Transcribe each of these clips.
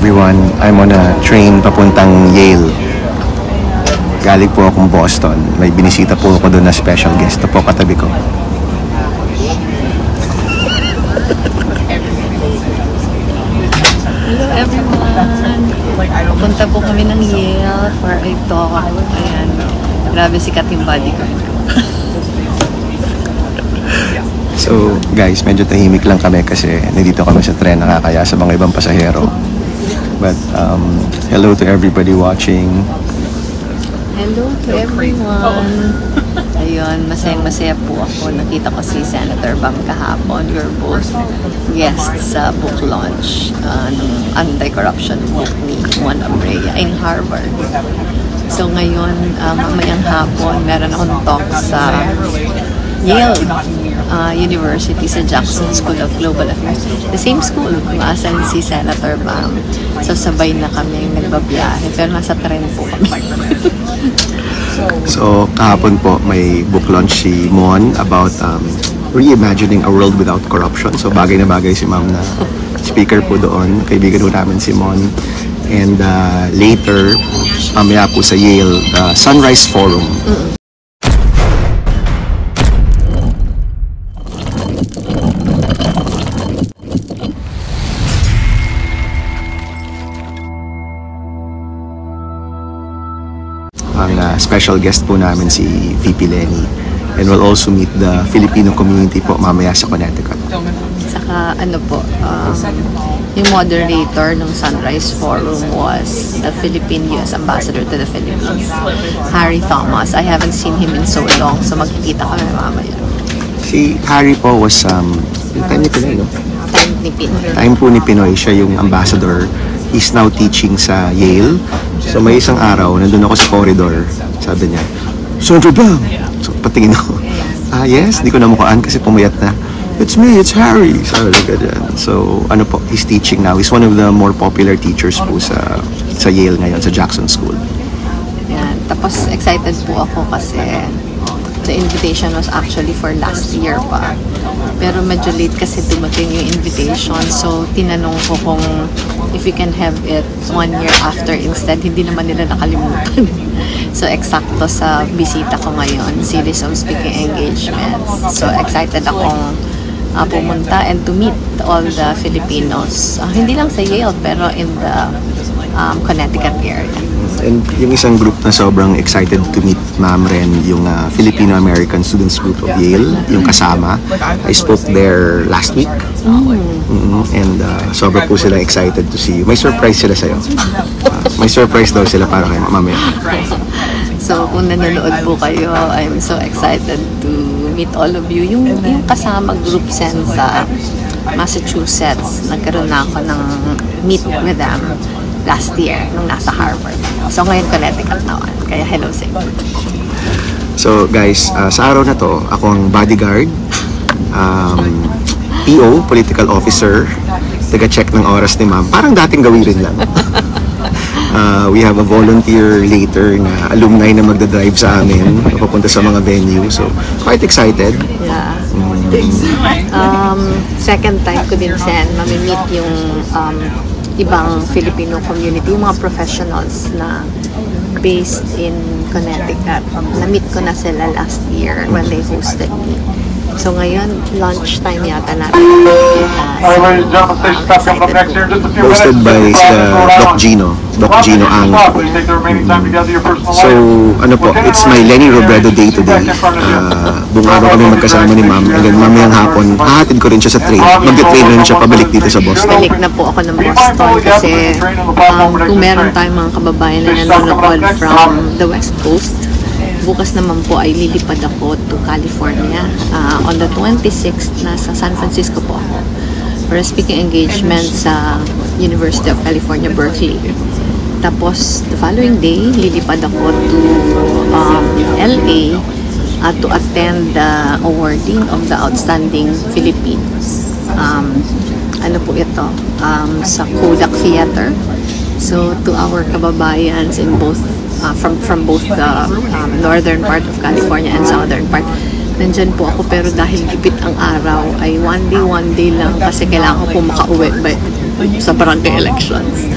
everyone. I'm on a train papuntang Yale. Galing po akong Boston. May binisita po ako doon na special guest. Ito po katabi ko. Hello everyone! Punta po kami ng Yale for a talk. Ayan. Grabe sikat yung bodyguard ko. So guys, medyo tahimik lang kami kasi nandito kami sa tren, nakakaya sa mga ibang pasahero. But hello to everybody watching. Hello to everyone! Ayun, masaya po ako. Nakita ko si Senator Bam kahapon. We're both guests sa book launch ng anti-corruption book ni Juan Abrea in Harvard. So ngayon, mamayang hapon, meron akong talk sa Yale University sa Jackson School of Global Affairs. The same school kung asan si Senator Bam. So sabay na kami nagbabiyahe. Pero nasa tren po kami. So kahapon po may book launch si Mon about reimagining a world without corruption. So bagay na bagay si Ma'am na speaker po doon. Kaibigan po namin si Mon. And later, mamaya po sa Yale, the Sunrise Forum. Ang special guest po namin si VP Lenny. And we'll also meet the Filipino community po mamaya sa Connecticut. Saka ano po, yung moderator ng Sunrise Forum was the Philippine U.S. Ambassador to the Philippines, Harry Thomas. I haven't seen him in so long, so magkikita kami mamaya. Si Harry po was, time ni Pinoy, no? Time ni Pinoy. Time po ni Pinoy, siya yung ambassador. He's now teaching sa Yale. So may isang araw, nandun ako sa corridor, sabi niya, Senator Bam! So patingin ako, yes, di ko na mukhaan kasi pumayat na. It's me, it's Harry! Sabi ko ganyan. So ano po, he's teaching now. He's one of the more popular teachers po sa Yale ngayon, sa Jackson School. Yan. Tapos excited po ako kasi the invitation was actually for last year pa. Pero medyo late kasi dumating yung invitation. So tinanong ko kung if we can have it 1 year after instead. Hindi naman nila nakalimutan. So eksakto sa bisita ko ngayon, series of speaking engagements. So excited akong pumunta and to meet all the Filipinos. Hindi lang sa Yale pero in the Connecticut area. And yung isang group na sobrang excited to meet Ma'am Ren, yung Filipino-American Students Group of Yale, yung kasama. I spoke there last week. And sobra po sila excited to see you. May surprise sila sa'yo. May surprise daw sila para kay mamaya. So kung nanonood po kayo, I'm so excited to meet all of you. Yung kasama group sen sa Massachusetts, nagkaroon na ako ng meet with them last year, nung nasa Harvard. So ngayon Connecticut naman. Kaya hello sa inyo. So guys, sa araw na to, ako ang bodyguard, PO, political officer, taga-check ng oras ni Ma'am. Parang dating gawirin lang. We have a volunteer later na alumni na magdadrive sa amin, papunta sa mga venue. So, quite excited. Yeah. Second time ko din sen, mamimit yung ibang Filipino community, yung mga professionals na based in Connecticut. Na-meet ko na sila last year when they hosted me. So ngayon, lunchtime yata natin. Hosted by Doc Gino Ang. So, ano po, it's my Lenny Robredo day today. Buong araw kami magkasama ni Ma'am. And then mamayang hapon, hahatid ko rin siya sa train. Mag-train rin siya pabalik dito sa Boston. Balik na po ako ng Boston kasi kung meron tayong mga kababayan na nanonood from the West Coast, bukas naman po ay lilipad ako to California. On the 26th, nasa San Francisco po ako for a speaking engagement sa University of California, Berkeley. Tapos, the following day, lilipad ako to LA to attend the awarding of the Outstanding Philippines. Ano po ito? Sa Kodak Theater. So, to our kababayans in both from both the northern part of California and southern part. Nandyan po ako pero dahil gipit ang araw ay one day lang kasi kailangan ko po makauwi sa barangay elections.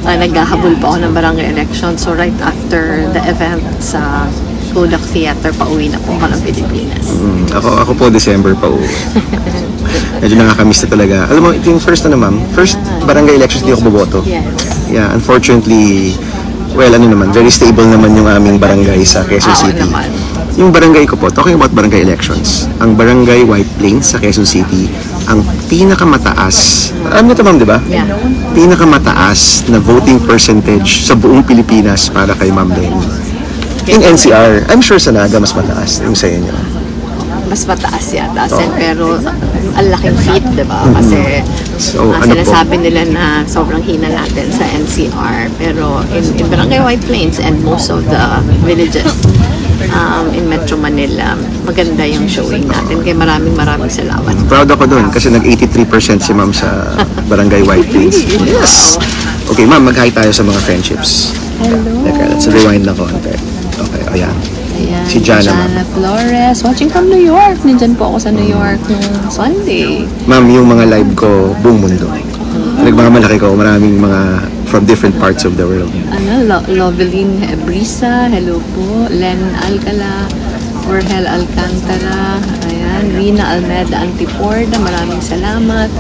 naghahabol pa ako ng barangay election. So right after the event sa Kodak Theater, pauwi na po ako ng Pilipinas. Ako po December pa uwi. Medyo nakakamiss na talaga. Alam mo, ito yung first ma'am. First barangay elections di ako boboto. Yes. Yeah, unfortunately, well, very stable naman yung aming barangay sa Quezon Oo City. naman. Yung barangay ko po, talking about barangay elections, ang barangay White Plains sa Quezon City, ang pinakamataas, alam niyo ito ma'am, di ba? Yeah. Pinakamataas na voting percentage sa buong Pilipinas para kay Ma'am Lenny. In NCR, I'm sure sa Naga mas mataas yung sa inyo. Mas mataas yata, pero ang laking feat, di ba? Kasi So, ano po? sinasabi nila na sobrang hina natin sa NCR, pero in Barangay White Plains and most of the villages in Metro Manila, maganda yung showing natin. Kaya maraming salamat. Proud ako dun kasi nag-83% si ma'am sa Barangay White Plains. Yes! Okay ma'am, mag-hi tayo sa mga friendships. Hello! Teka, let's rewind na konti. Okay, ayan. Ayan, Si Jana, ma'am. Flores, watching from New York. Nandyan po ako sa New York nung Sunday. Ma'am, yung mga live ko, buong mundo. Nagmamalaki ko, maraming mga from different parts of the world. Loveline Brisa, hello po. Len Alcala, Orhel Alcantara, ayan. Rina Almeda Antiporda, maraming salamat.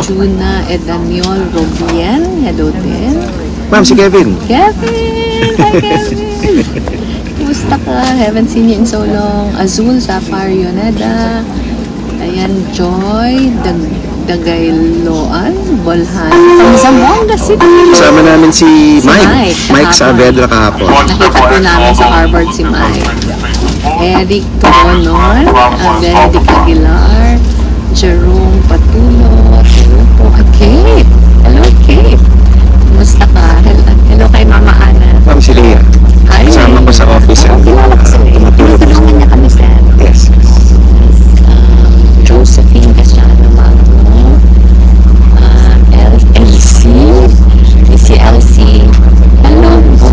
Juna Edamiol Robien, hello din. Ma'am, si Kevin. Kevin! Hi, Kevin! Kumusta ka? Haven't seen you in so long. Azul, Sapphire, Yoneda. Ayan, Joy, Dagayloan, Bolhan. From Zamboanga City. Kasama namin si Mike. Mike Saavedra kahapon. Nakita po namin sa Harvard si Mike. Eric Tonon, Benedict Aguilar, Jerome Patulo, hello po. Kate! Hello, Kate! Kumusta ka? Hello kay Mama Ana. Ma'am, si Leah. Hi. Kasama ko sa office. Kilala ko sila. Tumutulog. Tinutulungan niya kami sa Yes. Josephine Casiano Magno, si Elsie. Hello po,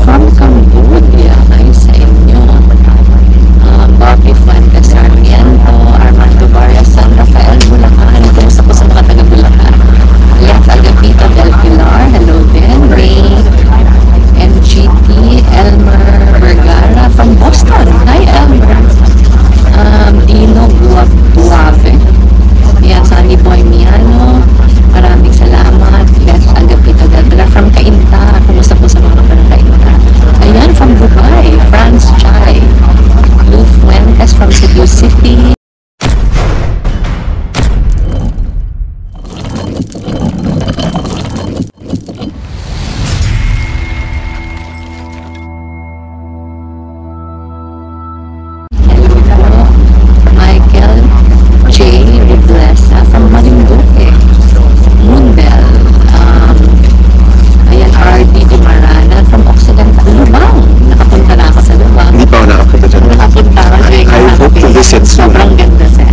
from Cambodia. Kayo sa inyo. Bobby Fuentes Sarmiento, Armando Barra, San Rafael Bulacan. Kumusta po sa mga taga Bulacan? Lef Agapito Del Pilar, hello din. Ray MGT, Elmer Vergara from Boston. Hi Elmer. Dino Buave. Yan, Sunny Boy Miano. Maraming salamat. Lef Agapito Del Pilar from Cainta. Kumusta po sa mga Cainta? Ayan, from Dubai. France Chai. Lou Fuentes from Cebu City. Michael J. Riblesa from Marinduque. Moonbell. Ayan, R.D. Dimarana from Occidental. Lubang. Nakapunta na ako sa Lubang. Hindi pa ako nakapunta dyan. Nakapunta ako sa I hope to visit soon. Sobrang ganda sir.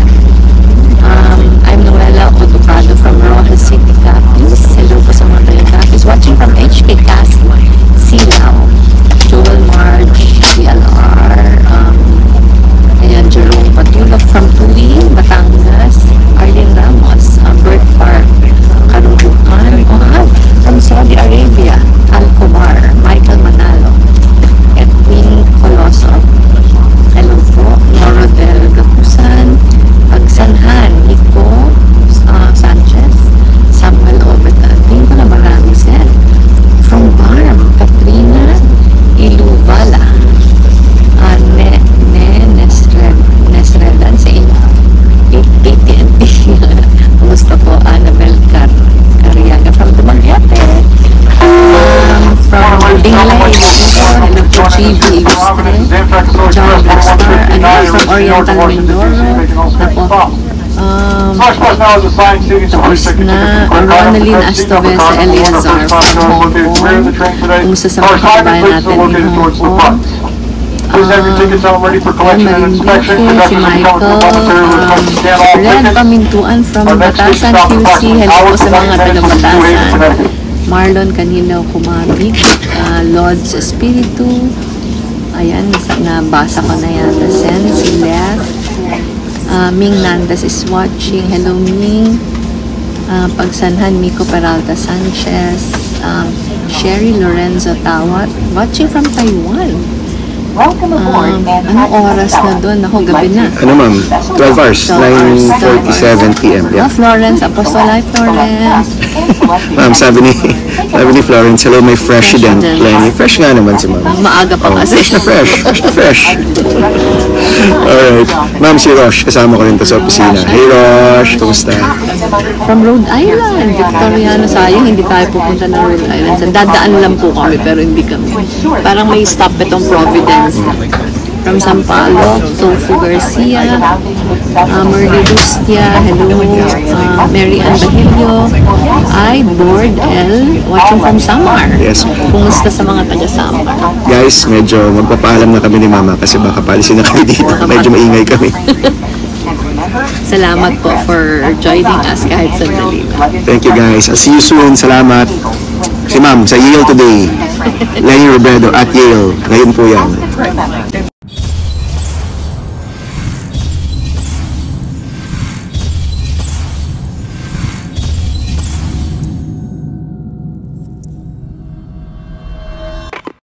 I'm Noella Otucado from Rojas City, Capiz. Hello po sa mga tayo Capiz. Watching from HK Castle, Silao. Joel Marge, CLR. Ayan, Jerome Patulog from Tuli, Batangas. Arlene Ramos, Bert Park, Karubukan. From Saudi Arabia, Alcobar, Michael Manalo. Edwin Coloso. Hello po. Norodel Gapusan. Pagsanhan, Nico Sanchez. Samuel Obeta. Tingin ko na marami sir. From Barm, Katrina Iluvala. Nesredan sa inyo. AT&T. Kumusta po? Annabel Cariaga from Dumaguete. From Dinglay. Hello po, GB Ilustre. John Blackstar. From Oriental Mindoro. Nako. Tapos na Ronaldine Astovesa Eliazar from Hong Kong. Kumusta sa mga kababayan natin in Hong Kong. Marinduque, si Michael, Red Pamintuan from Batasan QC. Hello po sa mga taga Batasan. Marlon Canilaw Kumabig, Lod's Espiritu. Ayan, nabasa ko na yan. Sen, si Lef. Ming Nandas is watching. Hello Ming. Pagsanhan, Miko Peralta Sanchez. Sherry Lorenzo Tawat, watching from Taiwan. Anong oras na doon? Ako, gabi na. Ano ma'am? 12 hours, 9:47 p.m. Yeah. Florence, Apostol Life Florence. Ma'am, sabi ni Florence, hello my freshident, Lenny. Fresh nga naman si ma'am. Maaga pa kasi. Fresh na fresh. Fresh na fresh. Alright. Ma'am, si Rosh, kasama ko rin to sa opisina. Hey Rosh, kumusta? From Rhode Island, Victoriano. Sayang, hindi tayo pupunta ng Rhode Island. Dadaan lang po kami, pero hindi kami. Parang may stop itong Providence. From San Paulo, Tofu Garcia, Merly Bustia, hello, Mary Ann Bahilio, Board L, watching from Samar. Yes. Kumusta sa mga taga Samar? Guys, medyo magpapaalam na kami ni Mama kasi baka palisin na kami dito. Medyo maingay kami. Salamat po for joining us kahit sandali lang. Thank you guys. I'll see you soon. Salamat. Si Ma'am, sa Yale today. Lenny Robredo at Yale. Ngayon po yan.